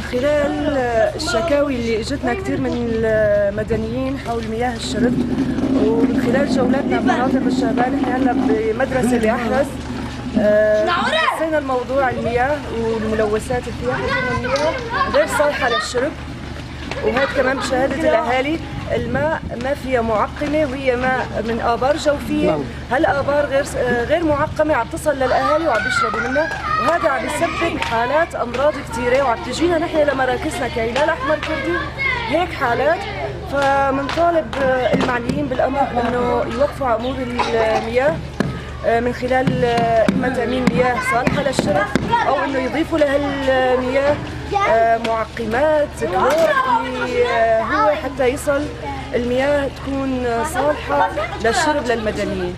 من خلال الشكاوي اللي اجتنا كثير من المدنيين حول مياه الشرب، ومن خلال جولاتنا بمناطق الشهبان، احنا هلا بمدرسه باحرز حسينا الموضوع المياه والملوثات اللي فيها، حسينا المياه غير صالحه للشرب، وهذا كمان بشهاده الاهالي. الماء ما فيها معقمه، وهي ماء من ابار جوفيه، هالابار غير معقمه عم تصل للاهالي وعم بيشربوا منها، وهذا عم يسبب حالات امراض كثيره، وعم تجينا نحن لمراكزنا كهلال احمر كردي هيك حالات. فمنطالب المعنيين بالامر انه يوقفوا على امور المياه من خلال اما تامين مياه صالحه للشرب، او انه يضيفوا لهالمياه معقمات كلور هو حتى يصل المياه تكون صالحه للشرب للمدنيين.